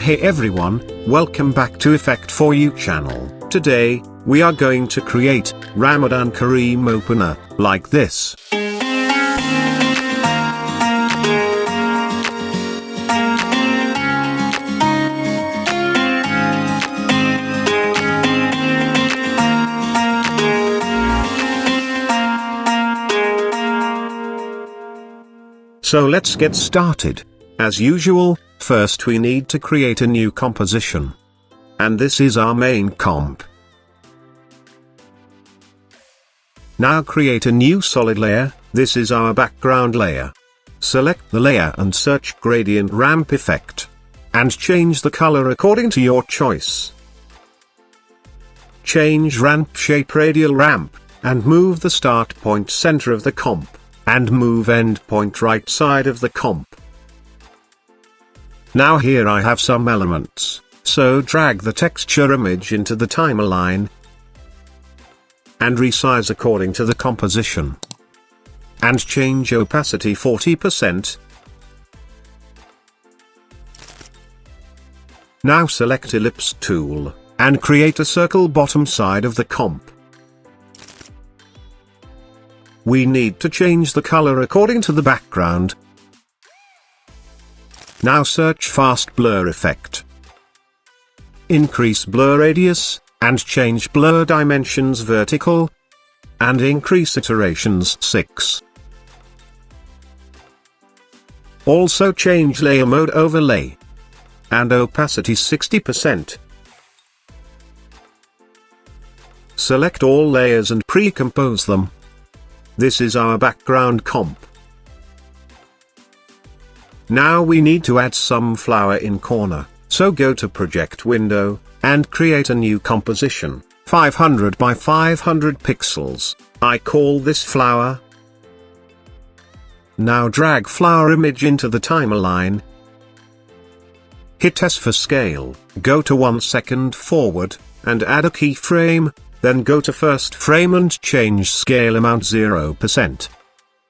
Hey everyone, welcome back to Effect For You channel. Today, we are going to create Ramadan Kareem Opener, like this. So let's get started. As usual, first we need to create a new composition. And this is our main comp. Now create a new solid layer, this is our background layer. Select the layer and search Gradient Ramp Effect. And change the color according to your choice. Change Ramp Shape Radial Ramp, and move the start point center of the comp. And move endpoint right side of the comp. Now here I have some elements, so drag the texture image into the timeline and resize according to the composition. And change opacity 40%. Now select Ellipse tool, and create a circle bottom side of the comp. We need to change the color according to the background. Now search Fast Blur Effect. Increase blur radius, and change blur dimensions vertical. And increase iterations 6. Also change layer mode overlay. And opacity 60%. Select all layers and pre-compose them. This is our background comp. Now we need to add some flower in corner, so go to Project Window, and create a new composition, 500 by 500 pixels, I call this flower. Now drag flower image into the timeline. Hit S for scale, go to 1 second forward, and add a keyframe. Then go to first frame and change scale amount 0%.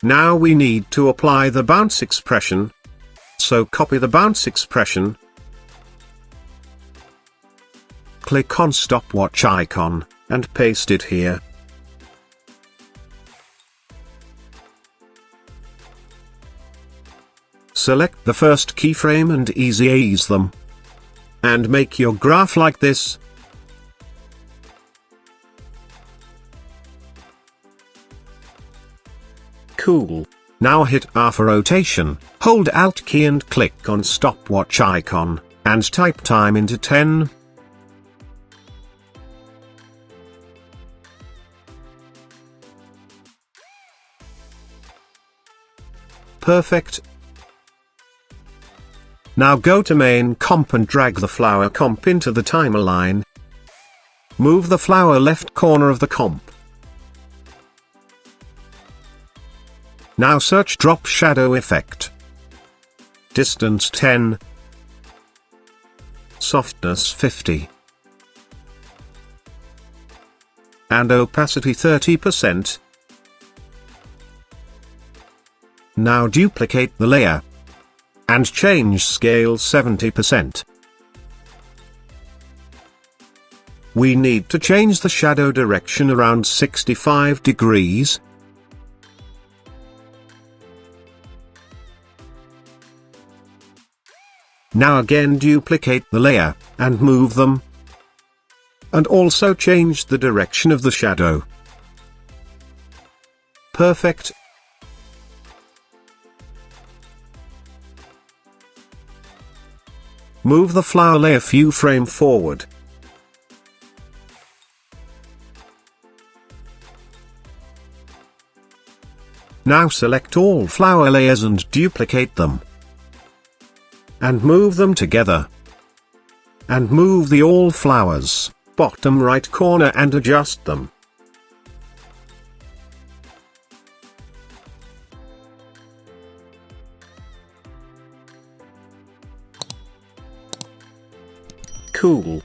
Now we need to apply the bounce expression. So copy the bounce expression. Click on stopwatch icon, and paste it here. Select the first keyframe and ease them. And make your graph like this. Cool. Now hit R for rotation, hold Alt key and click on stopwatch icon, and type time into 10. Perfect. Now go to main comp and drag the flower comp into the timeline. Move the flower left corner of the comp. Now search Drop Shadow Effect. Distance 10. Softness 50. And opacity 30%. Now duplicate the layer. And change scale 70%. We need to change the shadow direction around 65 degrees. Now again duplicate the layer, and move them. And also change the direction of the shadow. Perfect. Move the flower layer few frame forward. Now select all flower layers and duplicate them. And move them together. And move the all flowers, bottom right corner and adjust them. Cool.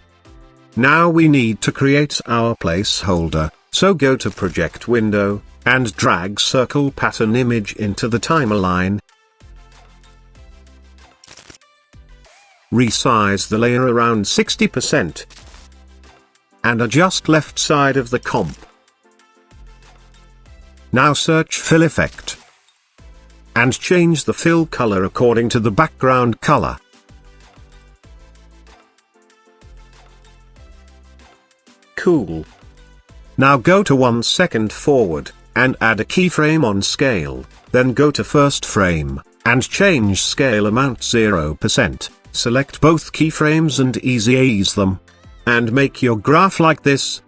Now we need to create our placeholder, so go to Project Window, and drag circle pattern image into the timeline. resize the layer around 60%. And adjust left side of the comp. Now search Fill Effect. And change the fill color according to the background color. Cool. Now go to 1 second forward, and add a keyframe on scale, then go to first frame, and change scale amount 0%, select both keyframes and ease them. And make your graph like this.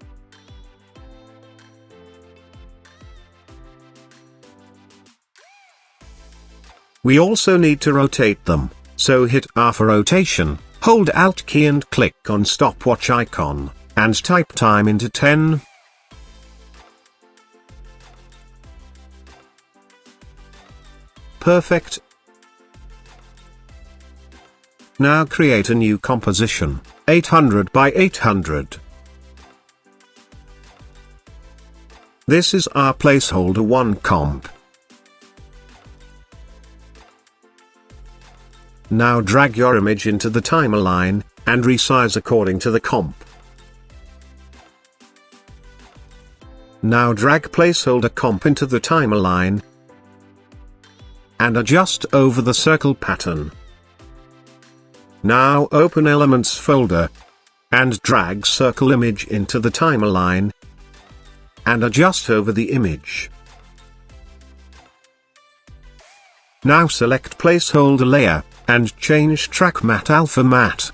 We also need to rotate them, so hit R for rotation, hold Alt key and click on stopwatch icon, and type time into 10. Perfect. Now create a new composition, 800 by 800. This is our placeholder 1 comp. Now drag your image into the timeline, and resize according to the comp. Now drag placeholder comp into the timeline, and adjust over the circle pattern. Now open Elements folder, and drag circle image into the timeline, and adjust over the image. Now select Placeholder layer, and change Track Matte Alpha Matte.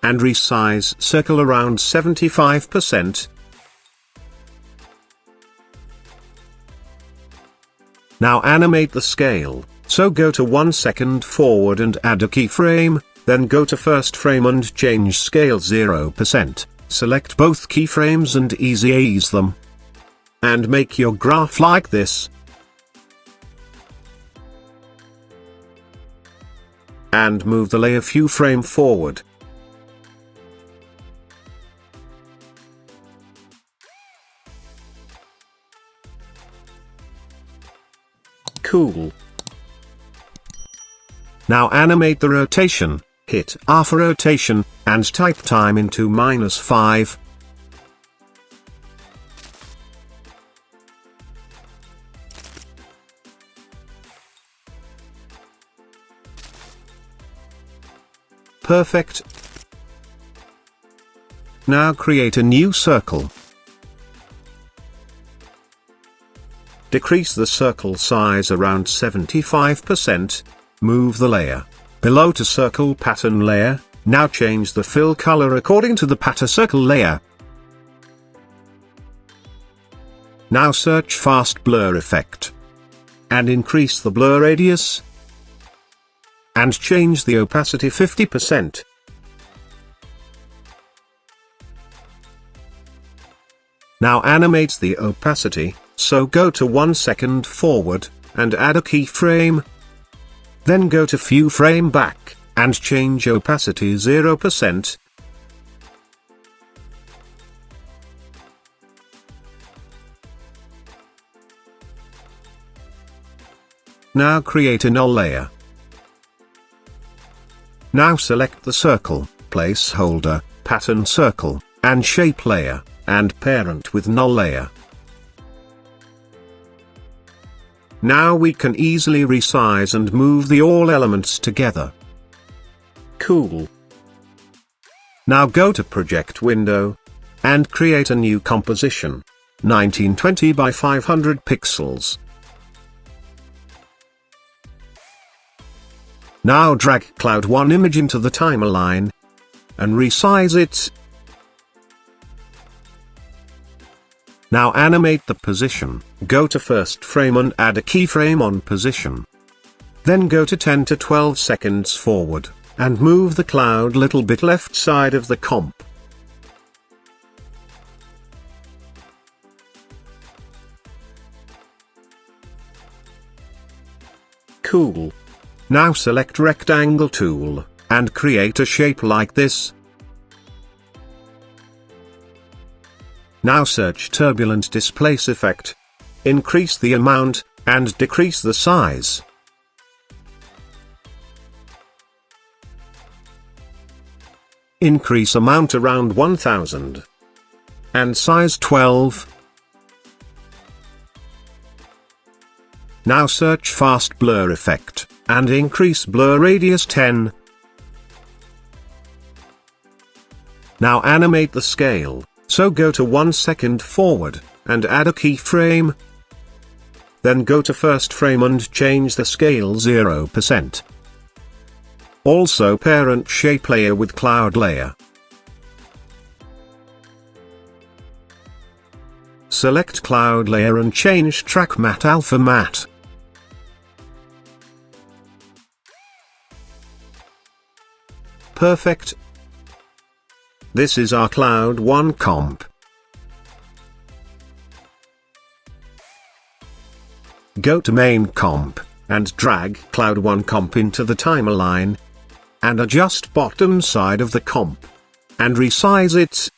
And resize circle around 75%. Now animate the scale, so go to 1 second forward and add a keyframe, then go to first frame and change scale 0%, select both keyframes and ease them. And make your graph like this. And move the layer few frame forward. Cool. Now animate the rotation, hit R for rotation, and type time into -5. Perfect. Now create a new circle. Decrease the circle size around 75%, move the layer below to circle pattern layer, now change the fill color according to the pattern circle layer. Now search Fast Blur Effect. And increase the blur radius. And change the opacity 50%. Now animate the opacity, so go to 1 second forward, and add a keyframe. Then go to few frame back, and change opacity 0%. Now create a null layer. Now select the circle, placeholder, pattern circle, and shape layer, and parent with null layer. Now we can easily resize and move the all elements together. Cool. Now go to Project window, and create a new composition, 1920 by 500 pixels. Now drag Cloud 1 image into the timeline, and resize it. Now animate the position, go to first frame and add a keyframe on position. Then go to 10 to 12 seconds forward, and move the cloud little bit left side of the comp. Cool. Now select Rectangle tool, and create a shape like this. Now search Turbulent Displace Effect. Increase the amount, and decrease the size. Increase amount around 1000. And size 12. Now search fast blur effect, and increase blur radius 10. Now animate the scale, so go to 1 second forward, and add a keyframe. Then go to first frame and change the scale 0%. Also parent shape layer with cloud layer. Select cloud layer and change track matte alpha matte. Perfect. This is our Cloud 1 comp. Go to main comp, and drag Cloud 1 comp into the timeline. And adjust bottom side of the comp. And resize it.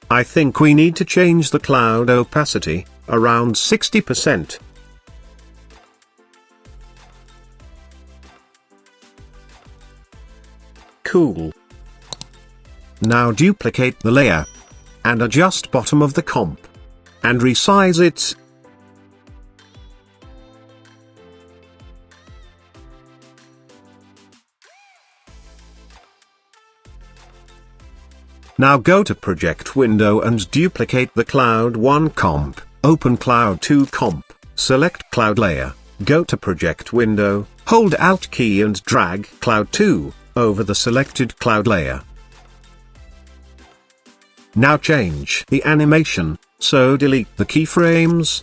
I think we need to change the cloud opacity, around 60%. Cool. Now duplicate the layer. And adjust bottom of the comp. And resize it. Now go to project window and duplicate the Cloud 1 comp, open Cloud 2 comp, select cloud layer, go to project window, hold Alt key and drag Cloud 2 over the selected cloud layer. Now change the animation, so delete the keyframes.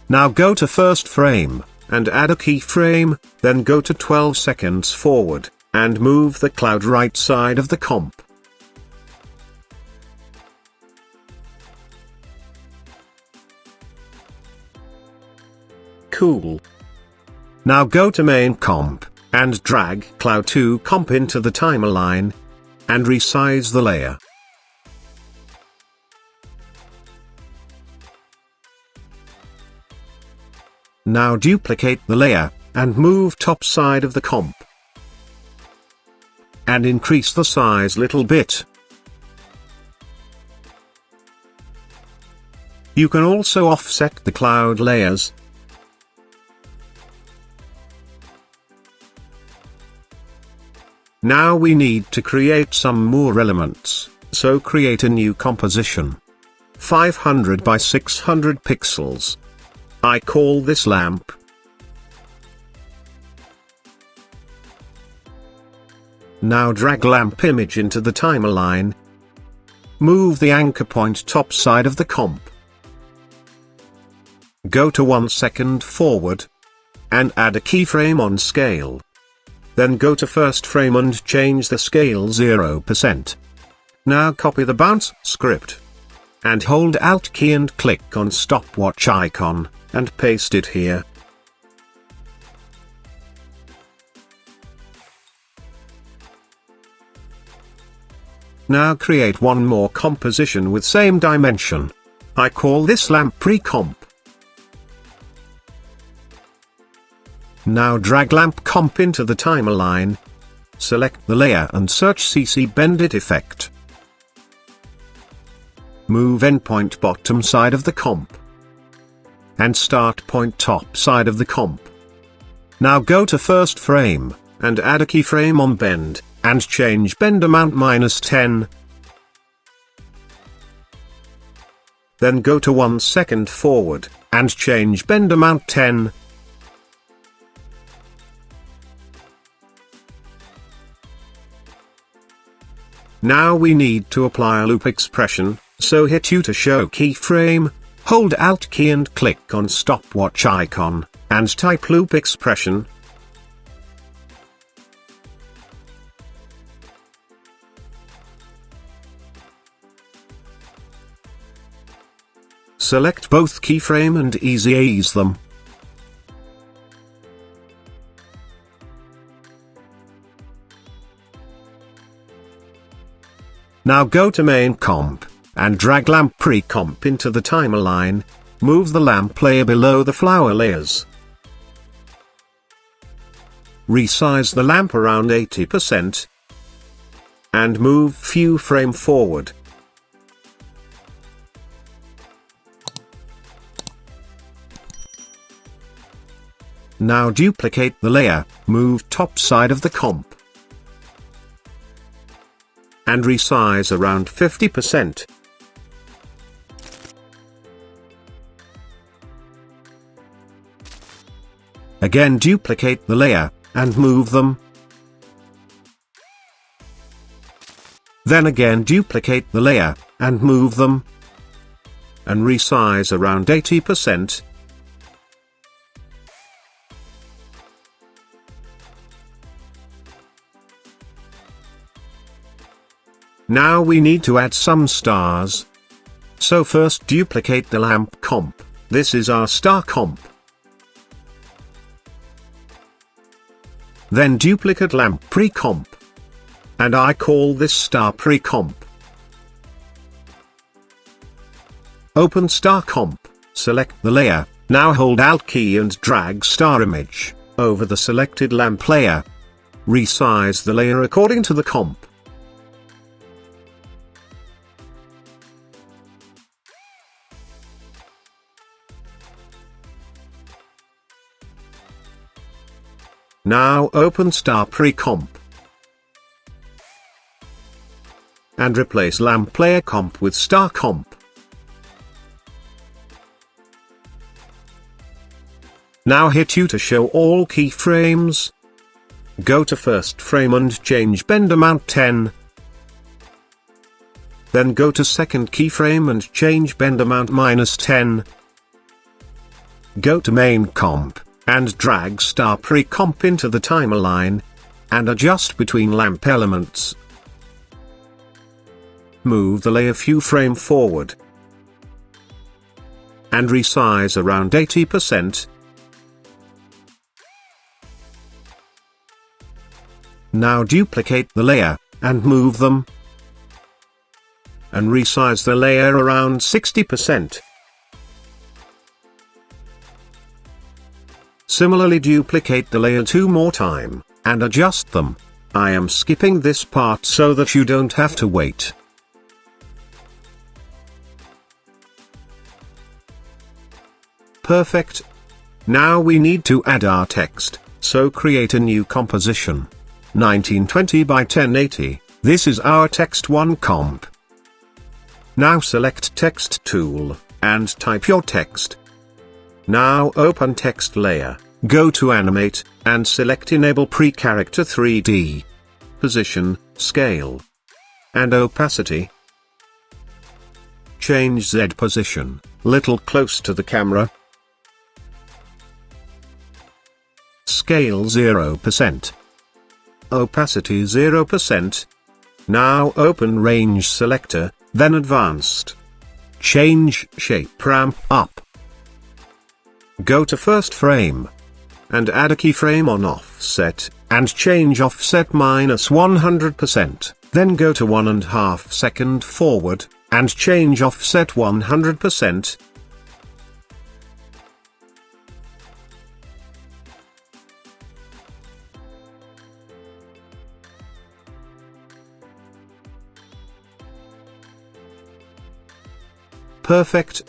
Now go to first frame, and add a keyframe, then go to 12 seconds forward, and move the cloud right side of the comp. Cool. Now go to main comp, and drag Cloud 2 comp into the timeline, and resize the layer. Now duplicate the layer, and move top side of the comp. And increase the size little bit. You can also offset the cloud layers. Now we need to create some more elements, so create a new composition. 500 by 600 pixels. I call this lamp. Now drag lamp image into the timeline. Move the anchor point top side of the comp. Go to 1 second forward. And add a keyframe on scale. Then go to first frame and change the scale 0%. Now copy the bounce script. And hold Alt key and click on stopwatch icon, and paste it here. Now create one more composition with same dimension. I call this lamp pre-comp. Now drag lamp comp into the timeline. Select the layer and search CC Bendit effect. Move endpoint bottom side of the comp. And start point top side of the comp. Now go to first frame, and add a keyframe on bend, and change bend amount -10. Then go to 1 second forward, and change bend amount 10. Now we need to apply a loop expression, so hit U to show keyframe, hold Alt key and click on stopwatch icon, and type loop expression. Select both keyframe and ease them. Now go to main comp, and drag lamp pre-comp into the timeline, move the lamp layer below the flower layers. resize the lamp around 80%, and move few frame forward. Now duplicate the layer, move top side of the comp, and resize around 50%. Again duplicate the layer, and move them. Then again duplicate the layer, and move them. And resize around 80%. Now we need to add some stars. So first duplicate the lamp comp, this is our star comp. Then duplicate lamp pre-comp. And I call this star pre-comp. Open star comp, select the layer, now hold Alt key and drag star image over the selected lamp layer. Resize the layer according to the comp. Now open star pre-comp. And replace lamp layer comp with star comp. Now hit U to show all keyframes. Go to first frame and change bend amount 10. Then go to second keyframe and change bend amount -10. Go to main comp, and drag star pre-comp into the timer line, and adjust between lamp elements. Move the layer few frame forward, and resize around 80%. Now duplicate the layer, and move them, and resize the layer around 60%. Similarly duplicate the layer 2 more time, and adjust them. I am skipping this part so that you don't have to wait. Perfect. Now we need to add our text, so create a new composition. 1920 by 1080, this is our text 1 comp. Now select text tool, and type your text. Now open text layer, go to animate, and select enable pre-character 3D. Position, scale, and opacity. Change Z position, little close to the camera. Scale 0%. Opacity 0%. Now open range selector, then advanced. Change shape ramp up. Go to first frame, and add a keyframe on offset, and change offset -100%, then go to 1.5 second forward, and change offset 100%. Perfect.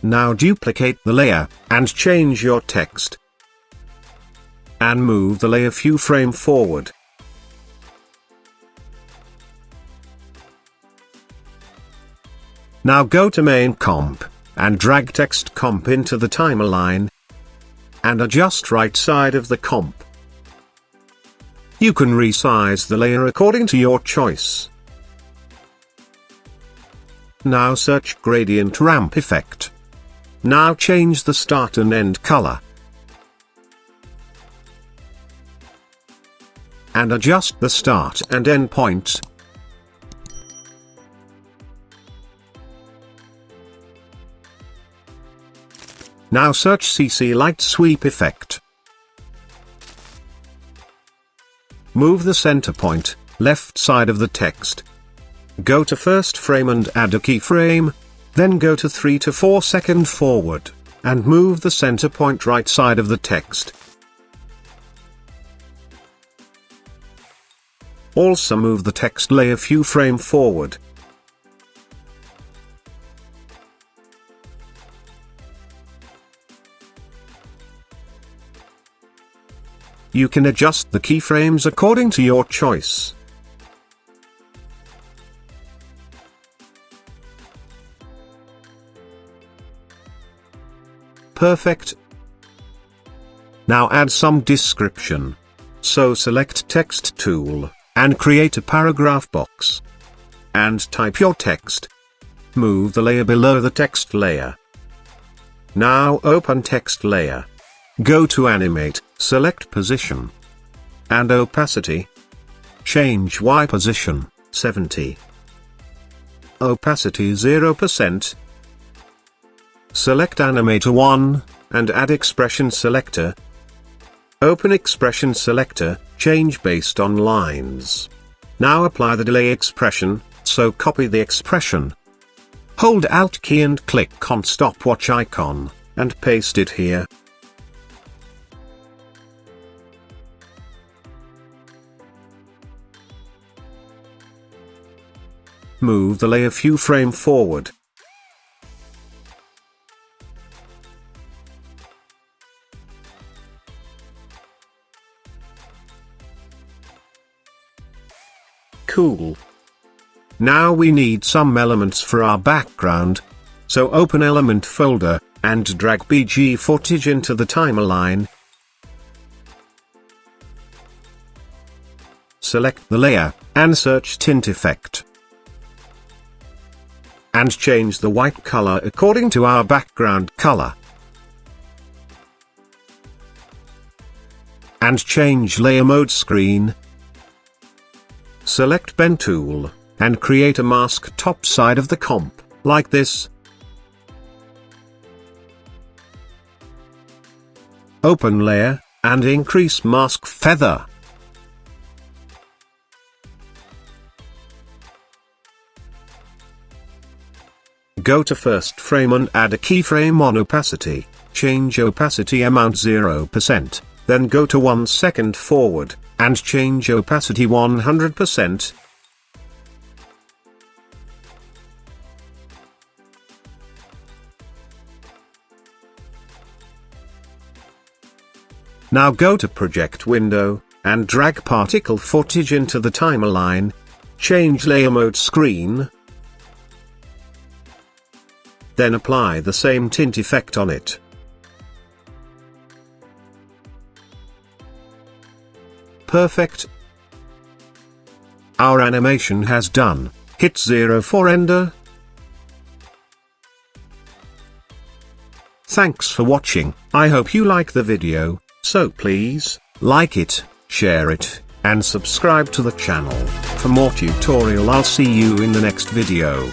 Now duplicate the layer, and change your text. And move the layer few frame forward. Now go to main comp, and drag text comp into the timer line. And adjust right side of the comp. You can resize the layer according to your choice. Now search gradient ramp effect. Now change the start and end color. And adjust the start and end points. Now search CC light sweep effect. Move the center point, left side of the text. Go to first frame and add a keyframe, then go to 3 to 4 second forward, and move the center point right side of the text. Also move the text layer a few frames forward. You can adjust the keyframes according to your choice. Perfect. Now add some description. So select Text tool, and create a paragraph box. And type your text. Move the layer below the text layer. Now open text layer. Go to Animate, select Position. And Opacity. Change Y position, 70. Opacity 0%. Select Animator 1, and add Expression Selector. Open Expression Selector, change based on lines. Now apply the delay expression, so copy the expression. Hold Alt key and click on stopwatch icon, and paste it here. Move the layer few frames forward. Cool. Now we need some elements for our background. So open Element folder, and drag BG footage into the timeline. Select the layer, and search Tint Effect. And change the white color according to our background color. And change Layer Mode Screen. Select Pen tool, and create a mask top side of the comp, like this. Open Layer, and increase Mask Feather. Go to first frame and add a keyframe on opacity, change opacity amount 0%, then go to 1 second forward, and change opacity 100%. Now go to Project window, and drag particle footage into the timeline. Change Layer Mode Screen. Then apply the same tint effect on it. Perfect. Our animation has done. Hit 0 for render. Thanks for watching. I hope you like the video, so please, like it, share it, and subscribe to the channel. For more tutorial, I'll see you in the next video.